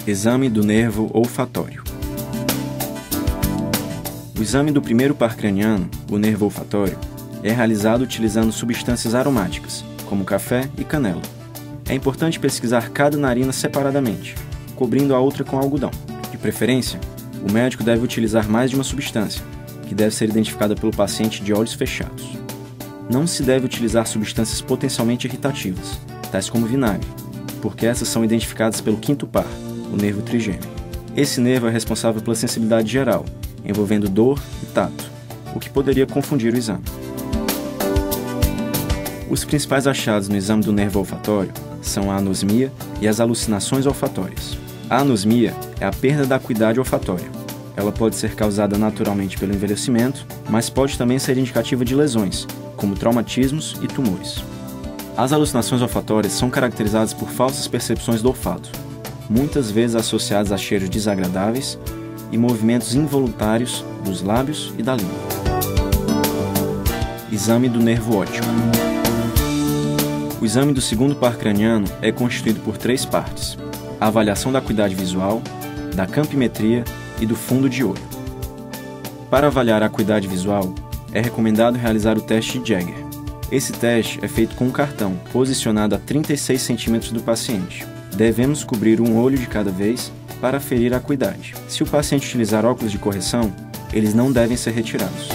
Exame do nervo olfatório. O exame do primeiro par craniano, o nervo olfatório, é realizado utilizando substâncias aromáticas, como café e canela. É importante pesquisar cada narina separadamente, cobrindo a outra com algodão. De preferência, o médico deve utilizar mais de uma substância, que deve ser identificada pelo paciente de olhos fechados. Não se deve utilizar substâncias potencialmente irritativas, tais como vinagre, porque essas são identificadas pelo quinto par, o nervo trigêmeo. Esse nervo é responsável pela sensibilidade geral, envolvendo dor e tato, o que poderia confundir o exame. Os principais achados no exame do nervo olfatório são a anosmia e as alucinações olfatórias. A anosmia é a perda da acuidade olfatória. Ela pode ser causada naturalmente pelo envelhecimento, mas pode também ser indicativa de lesões, como traumatismos e tumores. As alucinações olfatórias são caracterizadas por falsas percepções do olfato, muitas vezes associadas a cheiros desagradáveis e movimentos involuntários dos lábios e da língua. Exame do nervo óptico. O exame do segundo par craniano é constituído por 3 partes: a avaliação da acuidade visual, da campimetria e do fundo de olho. Para avaliar a acuidade visual, é recomendado realizar o teste de Jäger. Esse teste é feito com um cartão posicionado a 36 cm do paciente. Devemos cobrir um olho de cada vez para aferir a acuidade. Se o paciente utilizar óculos de correção, eles não devem ser retirados.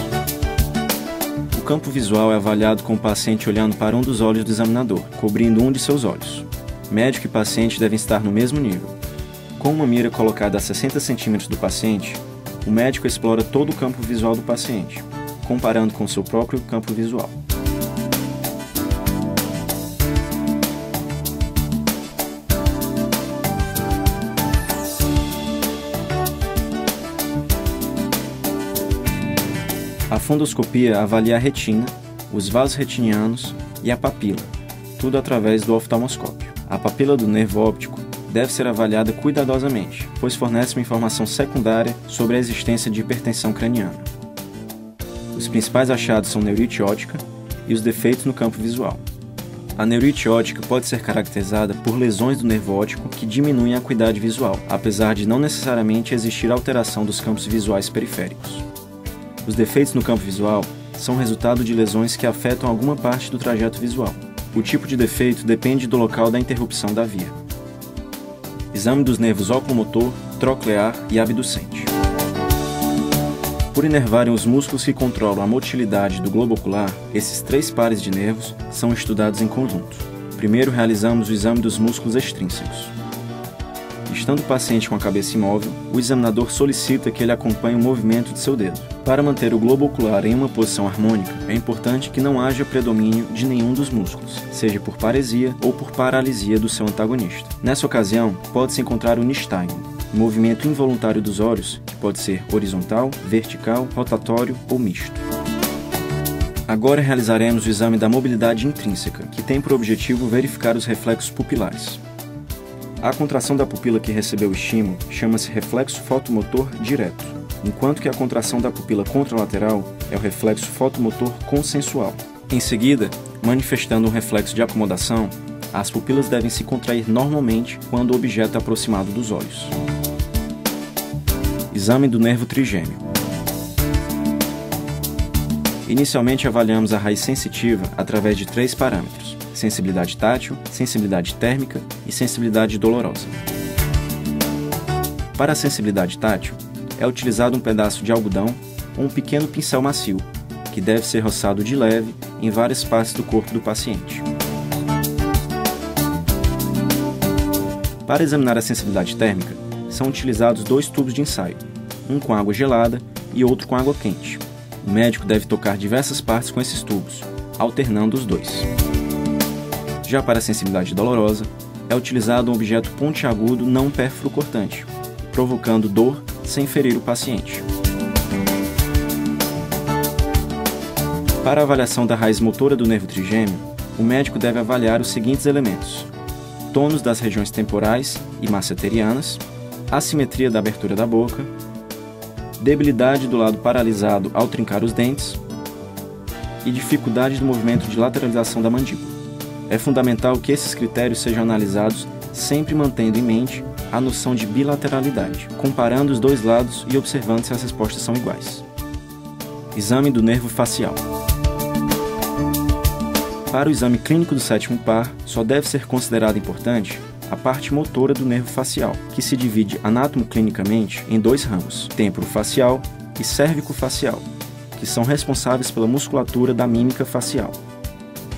O campo visual é avaliado com o paciente olhando para um dos olhos do examinador, cobrindo um de seus olhos. Médico e paciente devem estar no mesmo nível. Com uma mira colocada a 60 cm do paciente, o médico explora todo o campo visual do paciente, comparando com seu próprio campo visual. A fundoscopia avalia a retina, os vasos retinianos e a papila, tudo através do oftalmoscópio. A papila do nervo óptico deve ser avaliada cuidadosamente, pois fornece uma informação secundária sobre a existência de hipertensão craniana. Os principais achados são neurite óptica e os defeitos no campo visual. A neurite óptica pode ser caracterizada por lesões do nervo óptico que diminuem a acuidade visual, apesar de não necessariamente existir alteração dos campos visuais periféricos. Os defeitos no campo visual são resultado de lesões que afetam alguma parte do trajeto visual. O tipo de defeito depende do local da interrupção da via. Exame dos nervos oculomotor, troclear e abducente. Por inervarem os músculos que controlam a motilidade do globo ocular, esses 3 pares de nervos são estudados em conjunto. Primeiro realizamos o exame dos músculos extrínsecos. Estando o paciente com a cabeça imóvel, o examinador solicita que ele acompanhe o movimento de seu dedo. Para manter o globo ocular em uma posição harmônica, é importante que não haja predomínio de nenhum dos músculos, seja por paresia ou por paralisia do seu antagonista. Nessa ocasião, pode-se encontrar o nystagmus, movimento involuntário dos olhos, que pode ser horizontal, vertical, rotatório ou misto. Agora realizaremos o exame da mobilidade intrínseca, que tem por objetivo verificar os reflexos pupilares. A contração da pupila que recebeu o estímulo chama-se reflexo fotomotor direto, enquanto que a contração da pupila contralateral é o reflexo fotomotor consensual. Em seguida, manifestando um reflexo de acomodação, as pupilas devem se contrair normalmente quando o objeto é aproximado dos olhos. Exame do nervo trigêmeo. Inicialmente avaliamos a raiz sensitiva através de 3 parâmetros: sensibilidade tátil, sensibilidade térmica e sensibilidade dolorosa. Para a sensibilidade tátil, é utilizado um pedaço de algodão ou um pequeno pincel macio, que deve ser roçado de leve em várias partes do corpo do paciente. Para examinar a sensibilidade térmica, são utilizados 2 tubos de ensaio, um com água gelada e outro com água quente. O médico deve tocar diversas partes com esses tubos, alternando os 2. Já para a sensibilidade dolorosa, é utilizado um objeto pontiagudo não pérfuro cortante, provocando dor sem ferir o paciente. Para a avaliação da raiz motora do nervo trigêmeo, o médico deve avaliar os seguintes elementos: tônus das regiões temporais e masseterianas, assimetria da abertura da boca, debilidade do lado paralisado ao trincar os dentes e dificuldade do movimento de lateralização da mandíbula. É fundamental que esses critérios sejam analisados sempre mantendo em mente a noção de bilateralidade, comparando os dois lados e observando se as respostas são iguais. Exame do nervo facial. Para o exame clínico do sétimo par, só deve ser considerada importante a parte motora do nervo facial, que se divide anatomoclinicamente em dois ramos, temporofacial e cérvico-facial, que são responsáveis pela musculatura da mímica facial.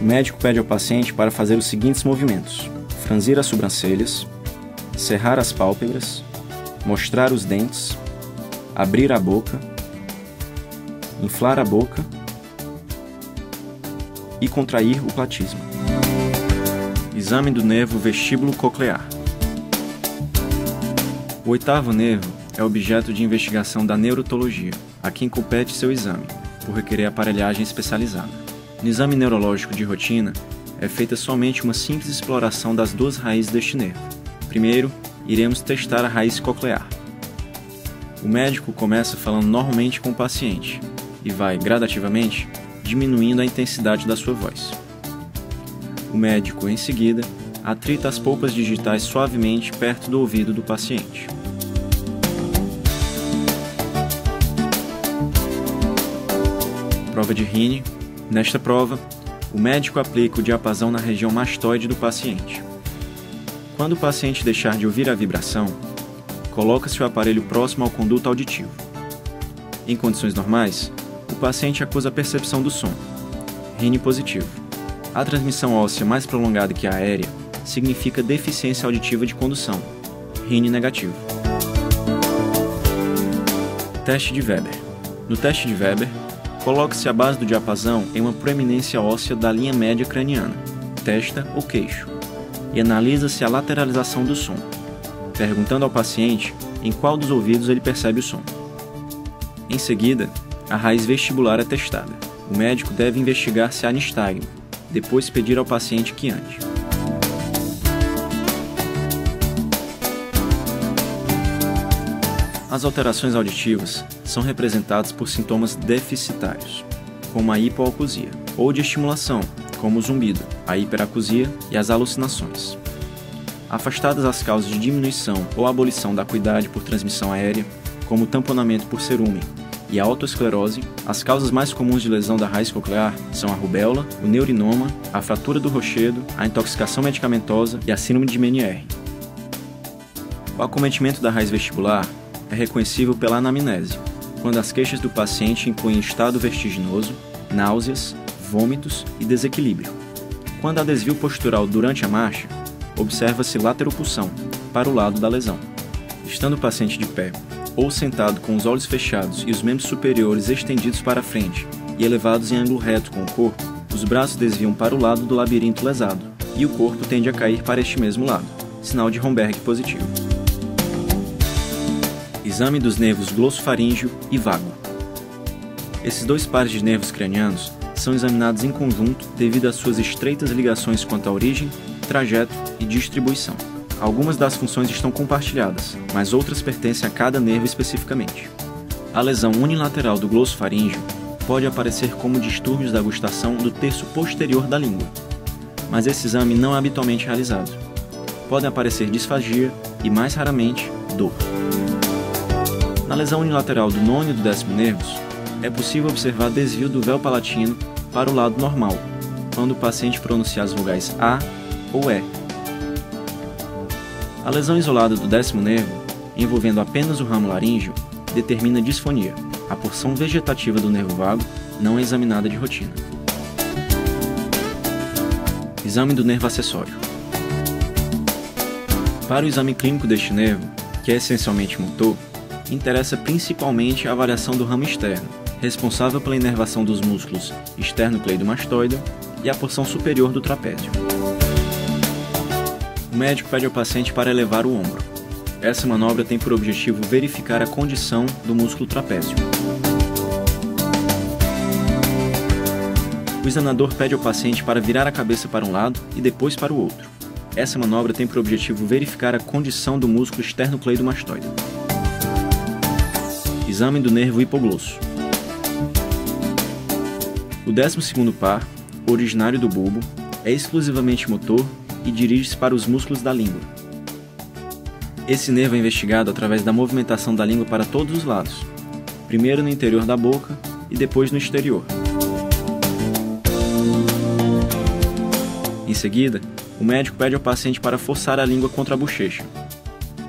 O médico pede ao paciente para fazer os seguintes movimentos: franzir as sobrancelhas, cerrar as pálpebras, mostrar os dentes, abrir a boca, inflar a boca e contrair o platisma. Exame do nervo vestíbulo coclear. O oitavo nervo é objeto de investigação da neurotologia, a quem compete seu exame, por requerer aparelhagem especializada. No exame neurológico de rotina, é feita somente uma simples exploração das duas raízes deste nervo. Primeiro, iremos testar a raiz coclear. O médico começa falando normalmente com o paciente e vai, gradativamente, diminuindo a intensidade da sua voz. O médico, em seguida, atrita as polpas digitais suavemente perto do ouvido do paciente. Prova de Rini. Nesta prova, o médico aplica o diapasão na região mastoide do paciente. Quando o paciente deixar de ouvir a vibração, coloca-se o aparelho próximo ao conduto auditivo. Em condições normais, o paciente acusa a percepção do som, Rini positivo. A transmissão óssea mais prolongada que a aérea significa deficiência auditiva de condução, Rini negativo. Teste de Weber. No teste de Weber, coloca-se a base do diapasão em uma proeminência óssea da linha média craniana, testa ou queixo, e analisa-se a lateralização do som, perguntando ao paciente em qual dos ouvidos ele percebe o som. Em seguida, a raiz vestibular é testada. O médico deve investigar se há nistagmo, depois pedir ao paciente que ande. As alterações auditivas são representadas por sintomas deficitários, como a hipoacusia, ou de estimulação, como o zumbido, a hiperacusia e as alucinações. Afastadas as causas de diminuição ou abolição da acuidade por transmissão aérea, como o tamponamento por cerúmen e a autoesclerose, as causas mais comuns de lesão da raiz coclear são a rubéola, o neurinoma, a fratura do rochedo, a intoxicação medicamentosa e a síndrome de Meniere. O acometimento da raiz vestibular é reconhecível pela anamnese, quando as queixas do paciente incluem estado vertiginoso, náuseas, vômitos e desequilíbrio. Quando há desvio postural durante a marcha, observa-se lateropulsão, para o lado da lesão. Estando o paciente de pé, ou sentado com os olhos fechados e os membros superiores estendidos para frente e elevados em ângulo reto com o corpo, os braços desviam para o lado do labirinto lesado e o corpo tende a cair para este mesmo lado, sinal de Romberg positivo. Exame dos nervos glossofaríngeo e vago. Esses dois pares de nervos cranianos são examinados em conjunto devido às suas estreitas ligações quanto à origem, trajeto e distribuição. Algumas das funções estão compartilhadas, mas outras pertencem a cada nervo especificamente. A lesão unilateral do glossofaríngeo pode aparecer como distúrbios da gustação do terço posterior da língua, mas esse exame não é habitualmente realizado. Podem aparecer disfagia e, mais raramente, dor. Na lesão unilateral do nono e do décimo nervos, é possível observar desvio do véu palatino para o lado normal, quando o paciente pronuncia as vogais A ou E. A lesão isolada do décimo nervo, envolvendo apenas o ramo laríngeo, determina disfonia. A porção vegetativa do nervo vago não é examinada de rotina. Exame do nervo acessório. Para o exame clínico deste nervo, que é essencialmente motor, interessa principalmente a avaliação do ramo externo, responsável pela inervação dos músculos esternocleidomastoide e a porção superior do trapézio. O médico pede ao paciente para elevar o ombro. Essa manobra tem por objetivo verificar a condição do músculo trapézio. O examinador pede ao paciente para virar a cabeça para um lado e depois para o outro. Essa manobra tem por objetivo verificar a condição do músculo esternocleidomastoide. Exame do nervo hipoglosso. O 12º par, originário do bulbo, é exclusivamente motor e dirige-se para os músculos da língua. Esse nervo é investigado através da movimentação da língua para todos os lados, primeiro no interior da boca e depois no exterior. Em seguida, o médico pede ao paciente para forçar a língua contra a bochecha.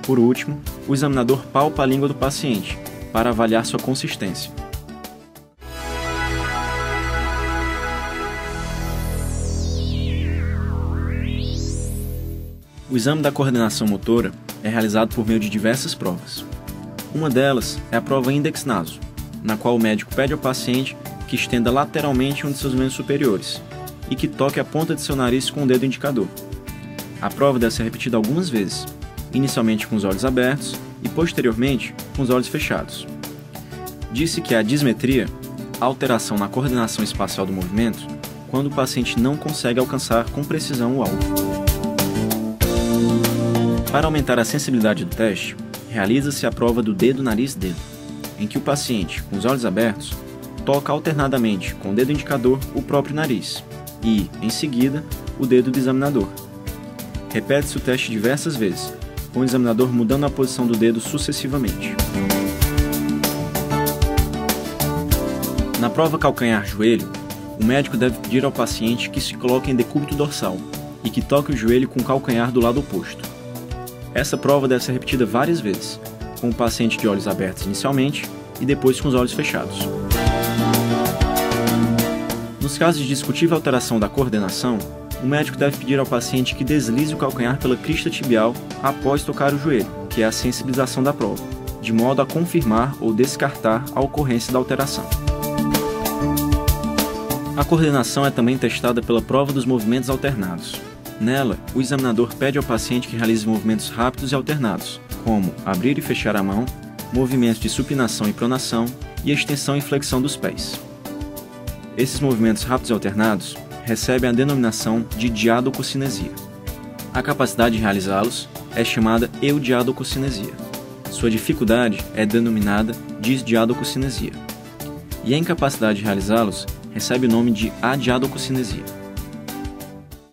Por último, o examinador palpa a língua do paciente para avaliar sua consistência. O exame da coordenação motora é realizado por meio de diversas provas. Uma delas é a prova index-naso, na qual o médico pede ao paciente que estenda lateralmente um de seus membros superiores e que toque a ponta de seu nariz com o dedo indicador. A prova deve ser repetida algumas vezes, inicialmente com os olhos abertos e posteriormente com os olhos fechados. Disse que a dismetria, a alteração na coordenação espacial do movimento, quando o paciente não consegue alcançar com precisão o alvo. Para aumentar a sensibilidade do teste, realiza-se a prova do dedo-nariz-dedo, em que o paciente, com os olhos abertos, toca alternadamente com o dedo indicador o próprio nariz e, em seguida, o dedo do examinador. Repete-se o teste diversas vezes, com o examinador mudando a posição do dedo sucessivamente. Na prova calcanhar-joelho, o médico deve pedir ao paciente que se coloque em decúbito dorsal e que toque o joelho com o calcanhar do lado oposto. Essa prova deve ser repetida várias vezes, com o paciente de olhos abertos inicialmente e depois com os olhos fechados. Nos casos de discutível alteração da coordenação, o médico deve pedir ao paciente que deslize o calcanhar pela crista tibial após tocar o joelho, que é a sensibilização da prova, de modo a confirmar ou descartar a ocorrência da alteração. A coordenação é também testada pela prova dos movimentos alternados. Nela, o examinador pede ao paciente que realize movimentos rápidos e alternados, como abrir e fechar a mão, movimentos de supinação e pronação e extensão e flexão dos pés. Esses movimentos rápidos e alternados recebem a denominação de diadococinesia. A capacidade de realizá-los é chamada eudiadococinesia. Sua dificuldade é denominada disdiadococinesia. E a incapacidade de realizá-los recebe o nome de adiadococinesia.